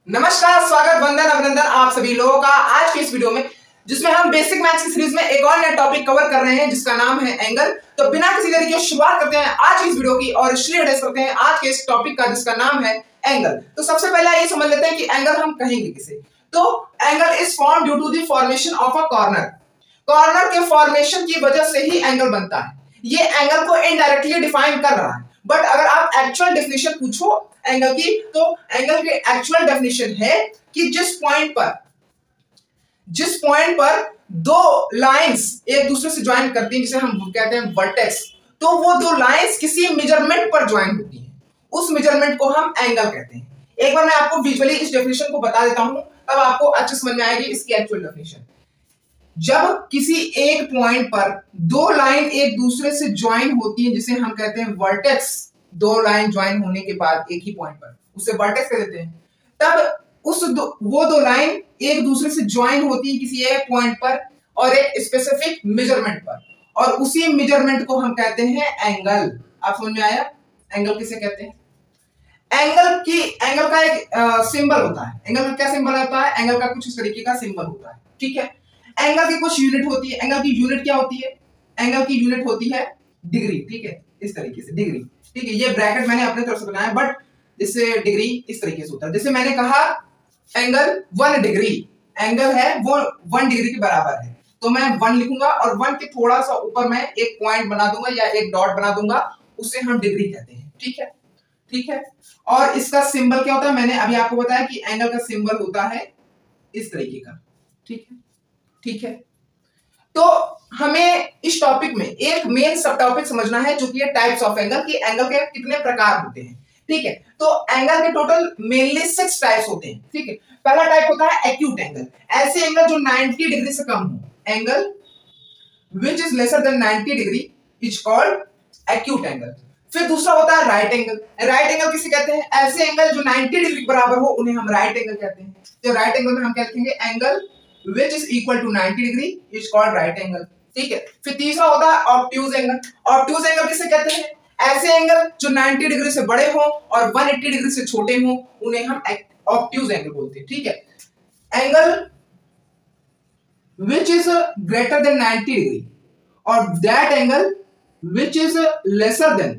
नमस्कार, स्वागत, वंदन, अभिनंदन आप सभी लोगों का आज की इस वीडियो में, जिसमें हम बेसिक मैथ्स की सीरीज में एक और नया टॉपिक कवर कर रहे हैं जिसका नाम है एंगल। तो बिना किसी देरी के शुरुआत करते हैं आज की इस वीडियो की और इसलिए एड्रेस करते हैं आज के इस टॉपिक का जिसका नाम है एंगल। तो सबसे पहले ये समझ लेते हैं कि एंगल हम कहेंगे किसे। तो angle is form due to the formation of a corner. Corner के फॉर्मेशन की वजह से ही एंगल बनता है। ये एंगल को इनडायरेक्टली डिफाइन कर रहा है, बट अगर आप एक्चुअल डेफिनेशन पूछो एंगल की, तो एंगल की एक्चुअल डेफिनेशन है कि जिस पॉइंट पर दो लाइंस एक दूसरे से ज्वाइन करती हैं, जिसे हम कहते हैं वर्टेक्स, तो वो दो लाइंस किसी मेजरमेंट पर ज्वाइन होती हैं, उस मेजरमेंट को हम एंगल कहते हैं। एक बार मैं आपको विजुअली इस डेफिनेशन को बता देता हूं, तब आपको अच्छे समझ में आएगी इसकी एक्चुअल डेफिनेशन। जब किसी एक पॉइंट पर दो लाइन एक दूसरे से ज्वाइन होती हैं, जिसे हम कहते हैं वर्टेक्स, दो लाइन ज्वाइन होने के बाद एक ही पॉइंट पर उसे वर्टेक्स कह देते हैं, तब वो दो लाइन एक दूसरे से ज्वाइन होती है किसी एक पॉइंट पर और एक स्पेसिफिक मेजरमेंट पर, और उसी मेजरमेंट को हम कहते हैं एंगल। आप समझ में आया एंगल किसे कहते हैं? एंगल का एक सिंबल होता है। एंगल का क्या सिंबल होता है? एंगल का कुछ इस तरीके का सिंबल होता है, ठीक है। एंगल की कुछ यूनिट होती है। एंगल की यूनिट क्या होती है? एंगल की यूनिट होती है डिग्री, ठीक है, इस तरीके से डिग्री, ठीक है। ये ब्रैकेट मैंने अपने तरफ से बनाया, बट इससे डिग्री इस तरीके से होता है। जैसे मैंने कहा एंगल 1 डिग्री, एंगल है वो 1 डिग्री के बराबर है, तो मैं 1 लिखूंगा और 1 के थोड़ा सा ऊपर मैं एक पॉइंट बना दूंगा या एक डॉट बना दूंगा, उसे हम डिग्री कहते हैं, ठीक है, ठीक है। और इसका सिंबल क्या होता है? मैंने अभी आपको बताया कि एंगल का सिंबल होता है इस तरीके का, ठीक है, ठीक है। तो हमें इस टॉपिक में एक मेन सब टॉपिक समझना है, जो कि है टाइप्स ऑफ एंगल, कि एंगल के कितने प्रकार होते हैं, ठीक है। तो एंगल के टोटल मेनली 6 टाइप्स होते हैं, ठीक है। पहला टाइप होता है एक्यूट एंगल, ऐसे एंगल जो 90 डिग्री से कम हो। Angle which is lesser than 90 degree is called acute angle. फिर दूसरा होता है राइट एंगल। राइट एंगल किसे कहते हैं? ऐसे एंगल जो 90 डिग्री के बराबर हो उन्हें हम राइट एंगल कहते हैं। तो राइट एंगल में हम क्या लिखेंगे? Angle which is equal to 90 degree is called right angle, ठीक है। फिर तीसरा होता है ऑब्ट्यूज एंगल। ऑब्ट्यूज एंगल किसे कहते हैं? ऐसे एंगल जो 90 डिग्री से बड़े हो और 180 डिग्री से छोटे हो उन्हें हम ऑब्ट्यूज एंगल बोलते हैं, ठीक है। Angle which is greater than 90 degree और that angle which is lesser than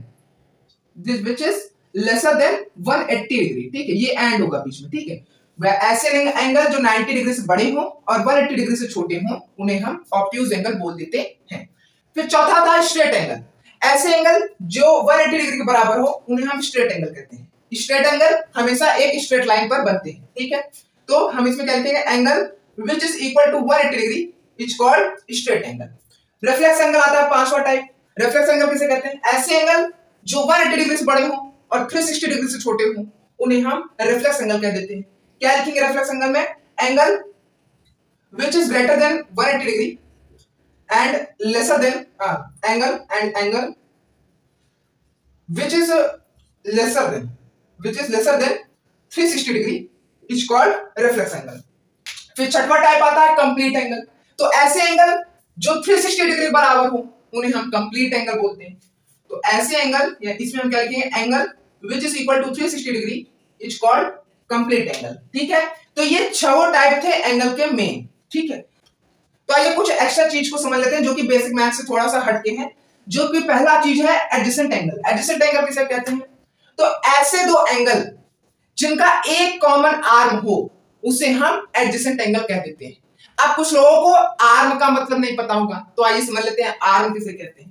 180 degree, ठीक है। ये एंड होगा बीच में, ठीक है। ऐसे एंगल जो 90 डिग्री से बड़े हो और 180 डिग्री से छोटे हो उन्हें हम ऑब्ट्यूज एंगल बोल देते हैं। फिर चौथा था स्ट्रेट एंगल। ऐसे एंगल जो 180 डिग्री के बराबर हो उन्हें हम स्ट्रेट एंगल कहते हैं। स्ट्रेट एंगल हमेशा एक स्ट्रेट लाइन पर बनते हैं, ठीक है। तो हम इसमें क्या लिखेंगे? Angle which is equal to 180 degree is called straight angle. Reflex angle आता है पांचवा टाइप। रिफ्लेक्स एंगल किसे कहते हैं? ऐसे एंगल जो 180 डिग्री से बड़े हो और 360 डिग्री से छोटे हो उन्हें हम रिफ्लेक्स एंगल कह देते हैं। क्या लिखेंगे रिफ्लेक्स एंगल में? Angle which is greater than 180 degree and lesser than angle which is lesser than 360 degree is called reflex angle। फिर छठवां टाइप आता है कंप्लीट एंगल। तो ऐसे एंगल जो 360 डिग्री बराबर हो उन्हें हम कंप्लीट एंगल बोलते हैं। तो ऐसे एंगल या इसमें हम क्या लिखेंगे? Angle which is equal to 360 degree is called complete angle, ठीक है। तो ये 6 टाइप थे एंगल के मेन, ठीक है। तो आइए कुछ एक्स्ट्रा चीज को समझ लेते हैं जो कि बेसिक मैथ से थोड़ा सा हटके हैं। जो कि पहला चीज है एडजेसेंट एंगल। एडजेसेंट एंगल किसे कहते हैं? तो ऐसे दो एंगल जिनका एक कॉमन आर्म हो उसे हम एडजेसेंट एंगल कह देते हैं। अब कुछ लोगों को आर्म का मतलब नहीं पता होगा, तो आइए समझ लेते हैं आर्म किसे कहते हैं।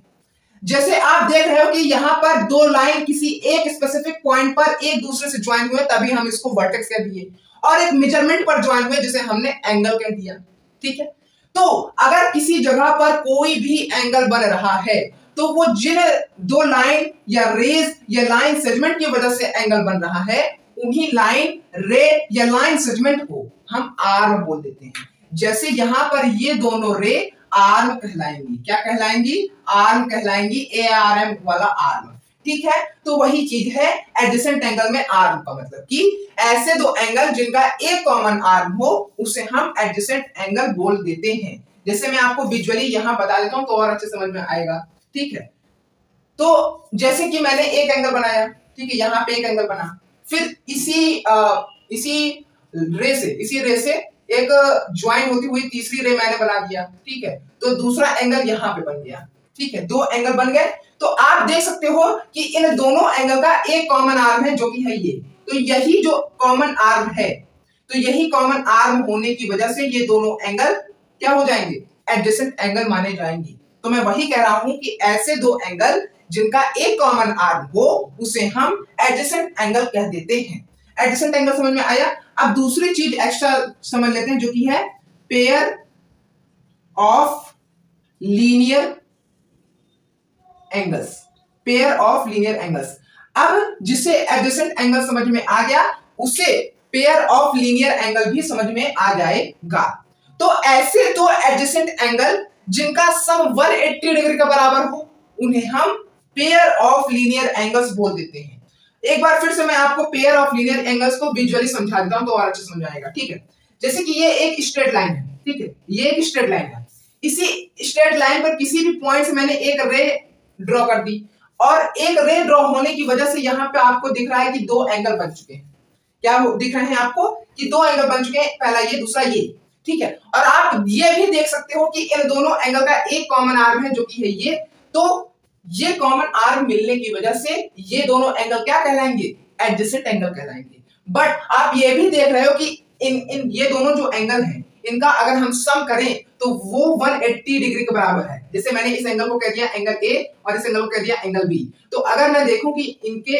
जैसे आप देख रहे हो कि यहां पर दो लाइन किसी एक स्पेसिफिक पॉइंट पर एक दूसरे से ज्वाइन हुए, तभी हम इसको वर्टेक्स कह दिए, और एक मेजरमेंट पर ज्वाइन हुए जिसे हमने एंगल कह दिया, ठीक है। तो अगर किसी जगह पर कोई भी एंगल बन रहा है तो वो जिन दो लाइन या रेज या लाइन सेगमेंट की वजह से एंगल बन रहा है उन्हीं लाइन, रे या लाइन सेगमेंट को हम आर्म बोल देते हैं। जैसे यहां पर ये दोनों रे आर्म कहलाएंगी। क्या कहलाएंगी? आर्म कहलाएंगी, ARM वाला आर्म, ठीक है। तो वही चीज है एडजेसेंट एंगल में आर्म का मतलब कि ऐसे दो एंगल जिनका एक कॉमन आर्म हो उसे हम एडजेसेंट एंगल बोल देते हैं। जैसे मैं आपको विजुअली यहां बता देता हूं तो और अच्छे समझ में आएगा, ठीक है। तो जैसे कि मैंने एक एंगल बनाया, ठीक है, यहां पे एक एंगल बना, फिर इसी रे से, इसी रे से एक ज्वाइन होती हुई तीसरी रे मैंने बना दिया, ठीक है, तो दूसरा एंगल यहां पे बन गया, ठीक है, दो एंगल बन गए। तो आप देख सकते हो कि इन दोनों एंगल का एक कॉमन आर्म है जो कि है ये, तो यही जो कॉमन आर्म है, तो यही कॉमन आर्म होने की वजह से ये दोनों एंगल क्या हो जाएंगे, एडजेसेंट एंगल माने जाएंगे। तो मैं वही कह रहा हूं कि ऐसे दो एंगल जिनका एक कॉमन आर्म हो उसे हम एडजेसेंट एंगल कह देते हैं। एडजेसेंट एंगल समझ में आया। अब दूसरी चीज एक्स्ट्रा समझ लेते हैं जो कि है pair of linear angles. Pair of linear angles, अब जिसे एडजेसेंट एंगल समझ में आ गया उसे पेयर ऑफ लीनियर एंगल भी समझ में आ जाएगा। तो ऐसे दो एडजेसेंट एंगल जिनका सम 180 डिग्री का बराबर हो उन्हें हम पेयर ऑफ लीनियर एंगल्स बोल देते हैं। एक बार फिर से मैं आपको पेयर ऑफ लीनियर एंगल्स को विजुअली समझा देता हूं तो और अच्छे समझ आएगा, ठीक है। जैसे कि ये एक स्ट्रेट लाइन है, ठीक है, ये एक स्ट्रेट लाइन है, इसी स्ट्रेट लाइन पर किसी भी पॉइंट से मैंने एक रे ड्रॉ कर दी और एक रे ड्रॉ होने की वजह से यहां पे आपको दिख रहा है कि दो एंगल बन चुके हैं। क्या दिख रहे हैं आपको कि दो एंगल बन चुके हैं, पहला ये दूसरा ये, ठीक है। और आप ये भी देख सकते हो कि इन दोनों एंगल का एक कॉमन आर्म है जो कि है ये, तो ये कॉमन आर्म मिलने की वजह से ये दोनों एंगल क्या कहलाएंगे, एडजेसेंट एंगल कहलाएंगे। बट आप ये भी देख रहे हो कि इन ये दोनों जो एंगल हैं इनका अगर हम सम करें तो वो 180 डिग्री के बराबर है। जैसे मैंने इस एंगल को कह दिया एंगल ए और इस एंगल को कह दिया एंगल बी, तो अगर मैं देखूं कि इनके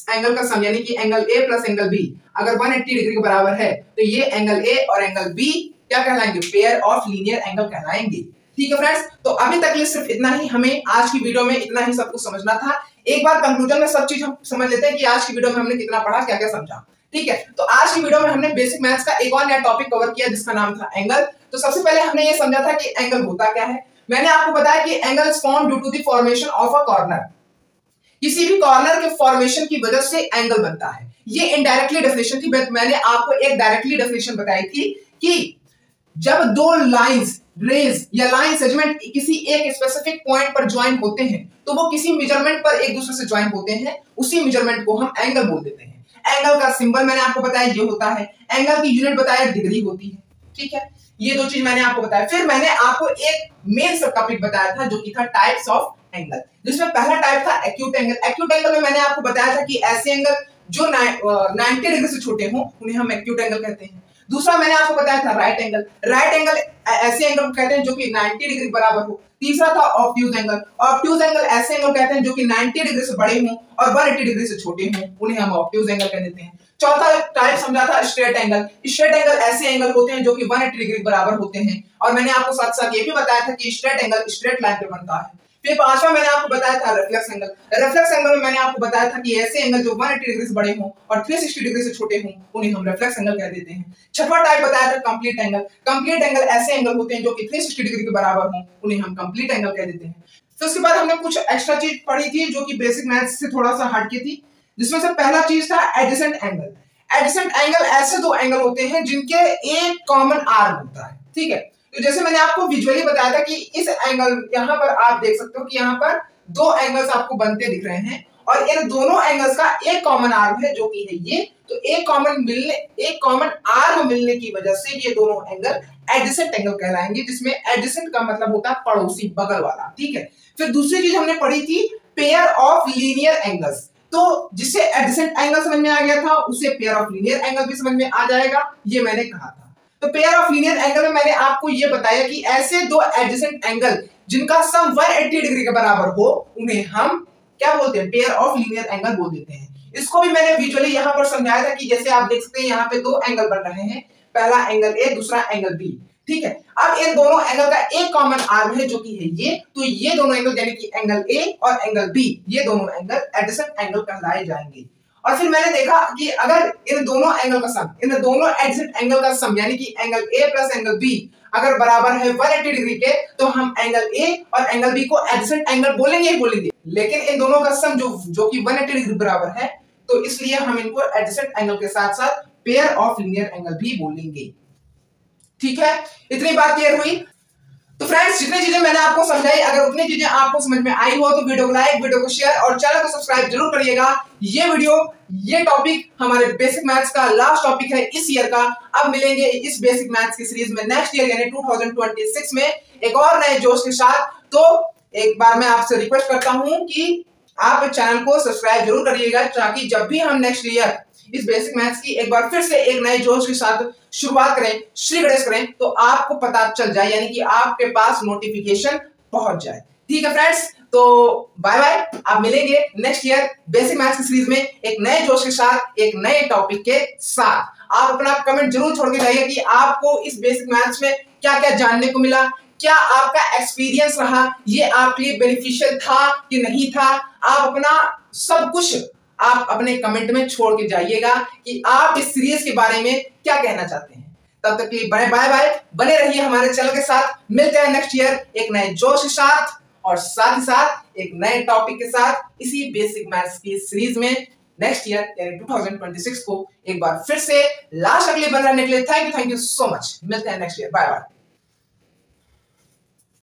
एंगल का सम यानी कि angle A plus angle B अगर 180 डिग्री के बराबर है तो ये एंगल ए और एंगल बी क्या कहलाएंगे, पेयर ऑफ लीनियर एंगल कहलाएंगे। ठीक है फ्रेंड्स, तो अभी तक ये सिर्फ इतना ही, हमें आज की वीडियो में इतना ही सब कुछ समझना था। एक बार कंक्लूजन में सब चीज हम समझ लेते हैं कि आज की वीडियो में हमने कितना पढ़ा, क्या क्या समझा। ठीक है, तो आज की वीडियो में हमने बेसिक मैथ्स का एक और नया टॉपिक कवर किया जिसका नाम था एंगल। तो सबसे पहले हमने ये समझा था कि एंगल होता क्या है। मैंने आपको बताया कि angle is formed due to the formation of a corner, किसी भी कॉर्नर के फॉर्मेशन की वजह से एंगल बनता है। ये इनडायरेक्टली डेफिनेशन थी, मैंने आपको एक डायरेक्टली डेफिनेशन बताई थी कि जब दो लाइंस रेज या लाइन सेगमेंट किसी एक स्पेसिफिक पॉइंट पर ज्वाइन होते हैं तो वो किसी मेजरमेंट पर एक दूसरे से ज्वाइन होते हैं, उसी मेजरमेंट को हम एंगल बोल देते हैं। एंगल का सिंबल मैंने आपको बताया ये होता है, एंगल की यूनिट बताया डिग्री होती है। ठीक है, ये दो चीज मैंने आपको बताया। फिर मैंने आपको एक मेन सब टॉपिक बताया था जो कि था टाइप्स ऑफ एंगल, जिसमें पहला टाइप था एक्यूट एंगल। एक्यूट एंगल में मैंने आपको बताया था कि ऐसे एंगल जो 90 डिग्री से छोटे हों उन्हें हम एक्यूट एंगल कहते हैं। दूसरा मैंने आपको बताया था राइट एंगल। राइट एंगल ऐसे एंगल को कहते हैं जो कि 90 डिग्री बराबर हो। तीसरा था ऑब्ट्यूज एंगल। ऑब्ट्यूज एंगल ऐसे एंगल कहते हैं जो कि 90 डिग्री से बड़े हों और 180 डिग्री से छोटे हों, उन्हें हम ऑब्ट्यूज एंगल कह देते हैं। चौथा टाइप समझा था स्ट्रेट एंगल। स्ट्रेट एंगल ऐसे एंगल होते हैं जो कि 180 डिग्री बराबर होते हैं, और मैंने आपको साथ साथ ये भी बताया था कि स्ट्रेट एंगल स्ट्रेट लाइन पे बनता है। फिर पांचवा मैंने आपको बताया था रिफ्लेक्स एंगल। रिफ्लेक्स एंगल में मैंने आपको बताया था कि ऐसे एंगल जो 180 डिग्री से बड़े हों और 360 डिग्री से छोटे हों उन्हें हम रिफ्लेक्स एंगल कह देते हैं। छठवां टाइप बताया था कंप्लीट एंगल। कंप्लीट एंगल ऐसे एंगल होते हैं जो कि 360 डिग्री के बराबर हों, उन्हें हम कंप्लीट एंगल कह देते हैं। तो उसके बाद हमने कुछ एक्स्ट्रा चीज पढ़ी थी जो कि बेसिक मैथ्स से थोड़ा सा हटके थी, जिसमें से पहला चीज था एडजेसेंट एंगल। एडजेसेंट एंगल ऐसे दो एंगल होते हैं जिनके एक कॉमन आर्म होता है। ठीक है, तो जैसे मैंने आपको विजुअली बताया था कि इस एंगल यहां पर आप देख सकते हो कि यहां पर दो एंगल्स आपको बनते दिख रहे हैं और इन दोनों एंगल्स का एक कॉमन आर्म है जो कि है ये। तो एक कॉमन आर्म मिलने की वजह से ये दोनों एंगल एडजेसेंट एंगल कहलाएंगे, जिसमें एडजेसेंट का मतलब होता है पड़ोसी, बगल वाला। ठीक है, फिर दूसरी चीज हमने पढ़ी थी पेयर ऑफ लीनियर एंगल्स। तो जिससे एडजेसेंट एंगल समझ में आ गया था उसे पेयर ऑफ लीनियर एंगल भी समझ में आ जाएगा, ये मैंने कहा था। तो पेयर ऑफ लीनियर एंगल में मैंने आपको ये बताया कि ऐसे दो एडजेसेंट एंगल जिनका सम 180 डिग्री के बराबर हो उन्हें हम क्या बोलते हैं, पेयर ऑफ लीनियर एंगल बोल देते हैं। इसको भी मैंने विजुअली यहां पर समझाया था कि जैसे आप देख सकते हैं यहां पे दो एंगल बन रहे हैं, पहला एंगल ए दूसरा एंगल बी। ठीक है, अब इन दोनों एंगल का एक कॉमन आर्म है जो कि है ये। तो ये दोनों एंगल यानी कि एंगल ए और एंगल बी, ये दोनों एंगल एडजेसेंट एंगल कहलाए जाएंगे। और फिर मैंने देखा कि अगर इन दोनों एंगल का सम, इन दोनों एडजेसेंट एंगल का सम यानी कि angle A plus angle B अगर बराबर है 180 डिग्री के, तो हम एंगल ए और एंगल बी को एडजेसेंट एंगल बोलेंगे ही बोलेंगे। लेकिन इन दोनों का सम जो कि 180 डिग्री बराबर है, तो इसलिए हम इनको एडजेसेंट एंगल के साथ साथ पेयर ऑफ लीनियर एंगल भी बोलेंगे। ठीक है, इतनी बात क्लियर हुई। तो फ्रेंड्स, जितनी चीजें मैंने आपको समझाई, अगर उतनी चीजें आपको समझ में आई हो तो वीडियो को लाइक, वीडियो को शेयर और चैनल को सब्सक्राइब जरूर करिएगा। ये टॉपिक हमारे बेसिक मैथ्स का लास्ट टॉपिक है इस ईयर का। अब मिलेंगे इस बेसिक मैथ्स की सीरीज में नेक्स्ट ईयर यानी 2026 में एक और नए जोश के साथ। तो एक बार मैं आपसे रिक्वेस्ट करता हूं कि आप चैनल को सब्सक्राइब जरूर करिएगा, ताकि जब भी हम नेक्स्ट ईयर इस बेसिक मैथ्स की एक बार फिर से एक नए जोश के साथ शुरुआत करें, श्री गणेश करें, तो आपको पता चल जाए, यानी कि आपके पास नोटिफिकेशन पहुंच जाए। ठीक है फ्रेंड्स, तो बाय बाय। आप मिलेंगे नेक्स्ट ईयर बेसिक मैथ्स की सीरीज में एक नए जोश के साथ, एक नए टॉपिक के साथ। आप अपना कमेंट जरूर छोड़ के जाइए कि आपको इस बेसिक मैथ्स में क्या क्या जानने को मिला, क्या आपका एक्सपीरियंस रहा, ये आपके लिए बेनिफिशियल था कि नहीं था। आप अपना सब कुछ आप अपने कमेंट में छोड़ के जाइएगा कि आप इस सीरीज के बारे में क्या कहना चाहते हैं। तब तक के लिए बाय बाय, बने रहिए हमारे चैनल के साथ। मिलते हैं नेक्स्ट ईयर एक नए जोश के साथ और साथ ही साथ एक नए टॉपिक के साथ इसी बेसिक मैथ्स की सीरीज में नेक्स्ट ईयर यानी 2026 को एक बार फिर से लास्ट अगले बन रहने के लिए थैंक यू सो मच। मिलते हैं नेक्स्ट ईयर, बाय बाय।